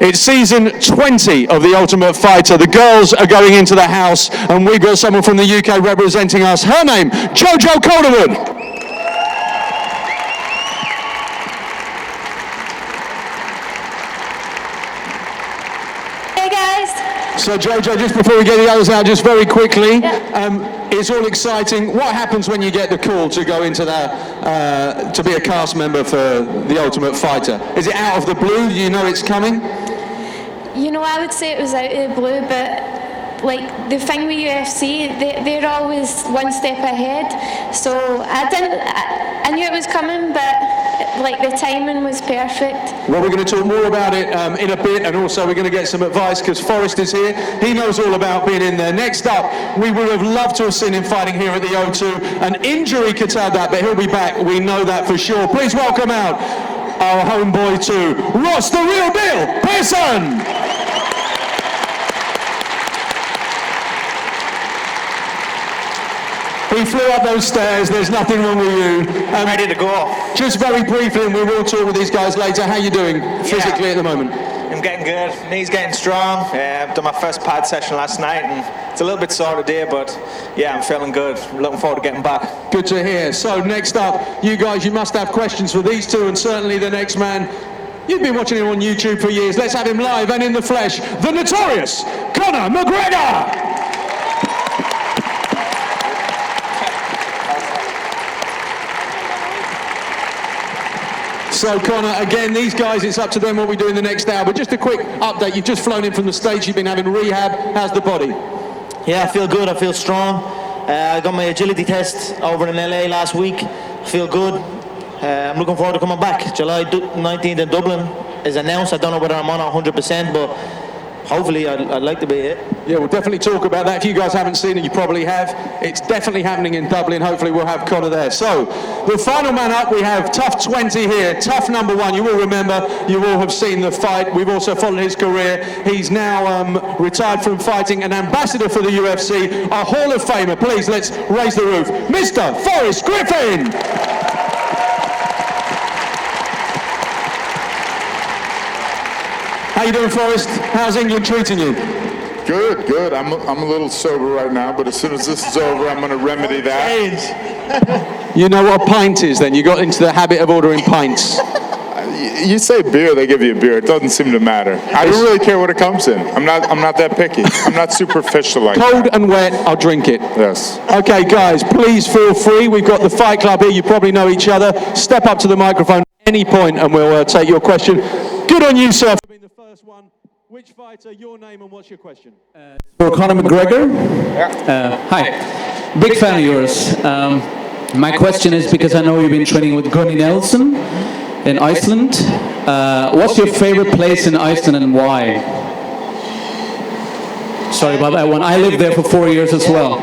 It's season 20 of The Ultimate Fighter. The girls are going into the house, and we've got someone from the UK representing us. Her name, Jojo Calderwood. Hey guys. So Jojo, just before we get the others out, just very quickly, it's all exciting. What happens when you get the call to go into that, to be a cast member for The Ultimate Fighter? Is it out of the blue? Do you know it's coming? You know, I would say it was out of the blue, but like the thing with UFC, they're always one step ahead. So I knew it was coming, but like the timing was perfect. Well, we're going to talk more about it in a bit, and also we're going to get some advice because Forrest is here. He knows all about being in there. Next up, we would have loved to have seen him fighting here at the O2. An injury curtailed that, but he'll be back. We know that for sure. Please welcome out our homeboy to Ross, the real deal, Pearson! He flew up those stairs, there's nothing wrong with you. I'm ready to go. Just very briefly, and we will talk with these guys later, how are you doing physically at the moment? I'm getting good, knee's getting strong. Done my first pad session last night, and it's a little bit sore today, but yeah, I'm feeling good. Looking forward to getting back. Good to hear. So next up, you guys, you must have questions for these two, and certainly the next man. You've been watching him on YouTube for years. Let's have him live and in the flesh. The notorious Conor McGregor! So Conor, again, these guys, it's up to them what we do in the next hour, but just a quick update. You've just flown in from the States, you've been having rehab. How's the body? Yeah, I feel good, I feel strong. I got my agility test over in LA last week. I feel good. I'm looking forward to coming back. July 19th in Dublin is announced. I don't know whether I'm on 100%, but hopefully I'd like to be it. Yeah, we'll definitely talk about that. If you guys haven't seen it, you probably have. It's definitely happening in Dublin. Hopefully we'll have Conor there. So, the final man up, we have Tough 20 here. Tough number one, you will remember, you will have seen the fight. We've also followed his career. He's now retired from fighting, an ambassador for the UFC, a Hall of Famer. Please, let's raise the roof. Mr. Forrest Griffin! How you doing, Forrest? How's England treating you? Good, good. I'm a little sober right now, but as soon as this is over, I'm going to remedy that. You know what a pint is then? You got into the habit of ordering pints. You say beer, they give you a beer. It doesn't seem to matter. I don't really care what it comes in. I'm not that picky. I'm not superficial like Cold that. and wet, I'll drink it. Yes. Okay, guys, please feel free. We've got the Fight Club here. You probably know each other. Step up to the microphone at any point and we'll take your question. Good on you, sir. Being the first one. Which fighter, your name, and what's your question? For Conor McGregor? Hi. Big fan of yours. My question is, because I know you've been training with Gunnar Nelson in Iceland. What's your favorite place in Iceland and why? Sorry about that one. I lived there for 4 years as well.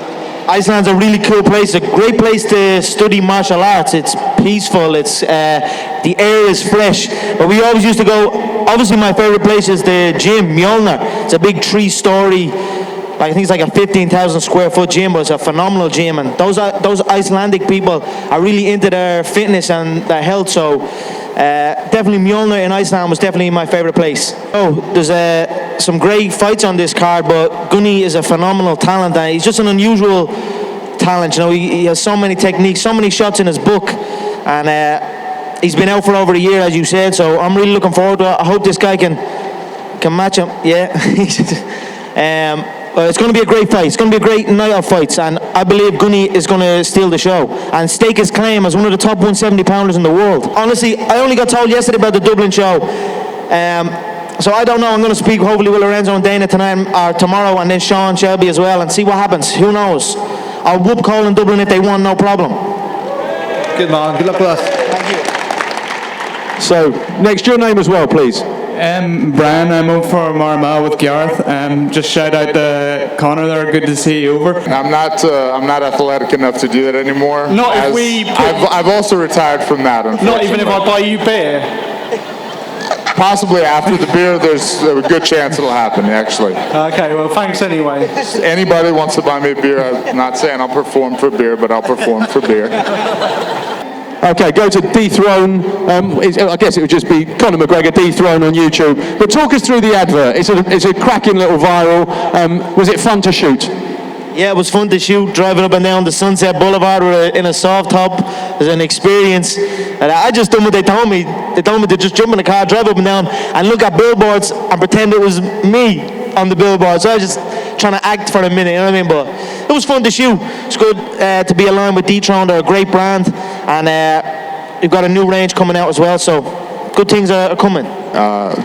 Iceland's a really cool place, a great place to study martial arts. It's peaceful, it's the air is fresh. But we always used to go, obviously my favorite place is the gym, Mjolnir. It's a big 3-story, I think it's like a 15,000 square foot gym, but it's a phenomenal gym. And those Icelandic people are really into their fitness and their health, so definitely Mjolnir in Iceland was definitely my favorite place. Oh, there's some great fights on this card, but Gunny is a phenomenal talent, and he's just an unusual talent. You know, he has so many techniques, so many shots in his book, and he's been out for over a year, as you said. So I'm really looking forward to it. I hope this guy can match him. Yeah. It's going to be a great fight. It's going to be a great night of fights, and I believe Gunny is going to steal the show and stake his claim as one of the top 170 pounders in the world. Honestly, I only got told yesterday about the Dublin show, so I don't know. I'm going to speak hopefully with Lorenzo and Dana tonight or tomorrow, and then Sean Shelby as well, and see what happens. Who knows? I'll whoop Cole in Dublin if they won, no problem. Good man. Good luck with us. Thank you. So, next, your name as well, please. Brian, I'm up for Marmah with Gareth. Just shout out to Conor there. Good to see you over. I'm not athletic enough to do that anymore. Not if we. I've also retired from that. Not even if I buy you beer. Possibly after the beer, there's a good chance it'll happen. Actually. Okay. Well, thanks anyway. Anybody wants to buy me a beer? I'm not saying I'll perform for beer, but I'll perform for beer. Okay, go to Dethrone. I guess it would just be Conor McGregor Dethrone on YouTube. But talk us through the advert. It's a cracking little viral. Was it fun to shoot? Yeah, it was fun to shoot, driving up and down the Sunset Boulevard in a soft top. It was an experience. And I just done what they told me. They told me to just jump in the car, drive up and down, and look at billboards and pretend it was me on the billboard. So I was just trying to act for a minute, you know what I mean? But it was fun to shoot. It's good to be aligned with Dethrone. They're a great brand, and we've got a new range coming out as well. So good things are coming.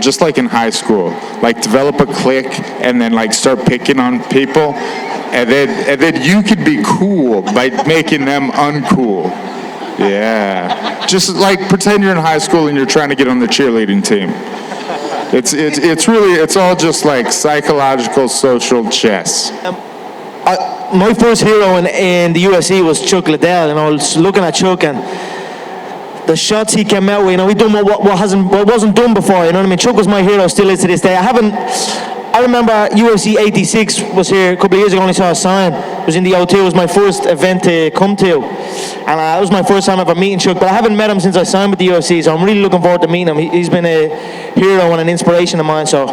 Just like in high school, like develop a clique and then like start picking on people, and then you could be cool by making them uncool. Yeah, just like pretend you're in high school and you're trying to get on the cheerleading team. It's all just like psychological social chess. My first hero in the UFC was Chuck Liddell, and I was looking at Chuck and the shots he came out with, you know, he done what wasn't done before, you know what I mean? Chuck was my hero, still is to this day. I remember UFC 86 was here a couple of years ago, only saw a sign. It was in the O2, it was my first event to come to. And it was my first time ever meeting Chuck, but I haven't met him since I signed with the UFC, so I'm really looking forward to meeting him. He's been a hero and an inspiration of mine, so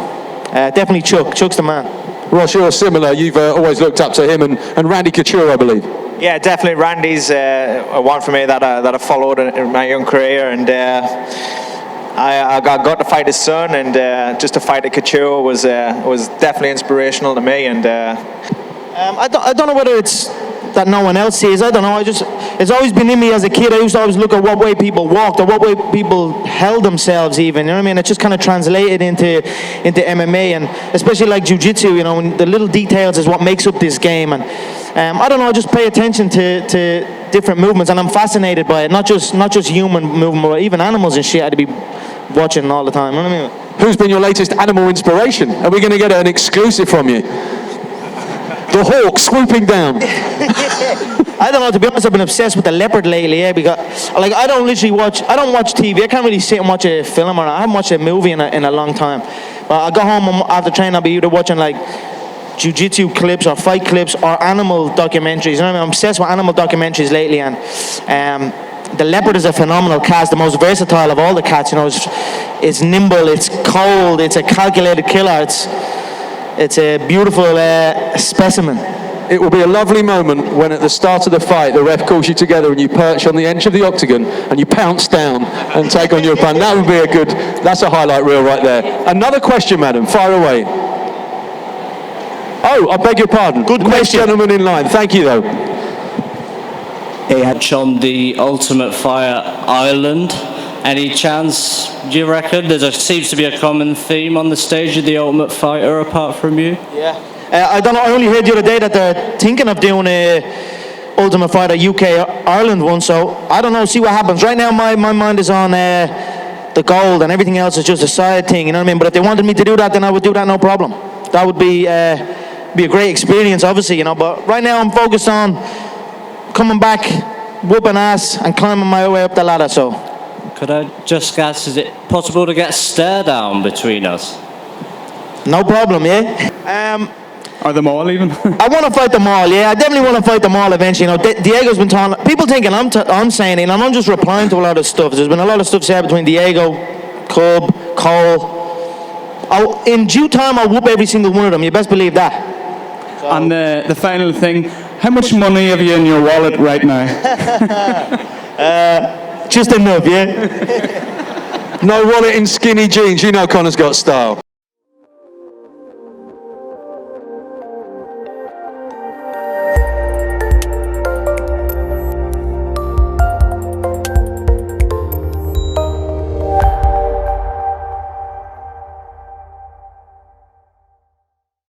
definitely Chuck. Chuck's the man. Ross, you're similar. You've always looked up to him and Randy Couture, I believe. Yeah, definitely. Randy's one for me that I followed in my young career, and I got to fight his son, and just to fight at Couture was definitely inspirational to me. And I don't know whether it's that no one else sees. I don't know. It's always been in me as a kid. I used to always look at what way people walked or what way people held themselves, even. You know what I mean? It just kind of translated into MMA, and especially like jiu-jitsu. You know, and the little details is what makes up this game. And I don't know. I just pay attention to different movements, and I'm fascinated by it. Not just human movement, but even animals and shit. I'd be watching all the time. You know what I mean? Who's been your latest animal inspiration? Are we going to get an exclusive from you? The hawk swooping down. I don't know, to be honest, I've been obsessed with the leopard lately, yeah, because like I don't watch TV. I can't really sit and watch a film, or I haven't watched a movie in a long time. But I go home after training, I'll be either watching like jiu-jitsu clips or fight clips or animal documentaries. You know what I mean? I'm obsessed with animal documentaries lately, and the leopard is a phenomenal cat, the most versatile of all the cats. You know, it's nimble, it's cold, it's a calculated killer. It's a beautiful specimen. It will be a lovely moment when at the start of the fight the ref calls you together and you perch on the edge of the octagon and you pounce down and take on your opponent. That would be that's a highlight reel right there. Another question, madam, fire away. Oh, I beg your pardon. Good question. Next gentleman in line. Thank you, though. On the Ultimate Fire Island. Any chance, do you reckon? There seems to be a common theme on the stage of the Ultimate Fighter apart from you. Yeah. I don't know, I only heard the other day that they're thinking of doing a Ultimate Fighter UK Ireland one, so I don't know, see what happens. Right now my mind is on the gold, and everything else is just a side thing, you know what I mean? But if they wanted me to do that, then I would do that, no problem. That would be a great experience, obviously, you know, but right now I'm focused on coming back, whooping ass, and climbing my way up the ladder, so. Could I just ask, is it possible to get a stare down between us? No problem, yeah. Are them all even? I want to fight them all, yeah. I definitely want to fight them all eventually. You know, Diego's been talking. People thinking I'm saying it, and I'm just replying to a lot of stuff. There's been a lot of stuff said between Diego, Cub, Cole. In due time, I'll whoop every single one of them. You best believe that. So. And the final thing, how much money have you in your wallet right now? Just enough, yeah. No wallet in skinny jeans. You know Conor's got style.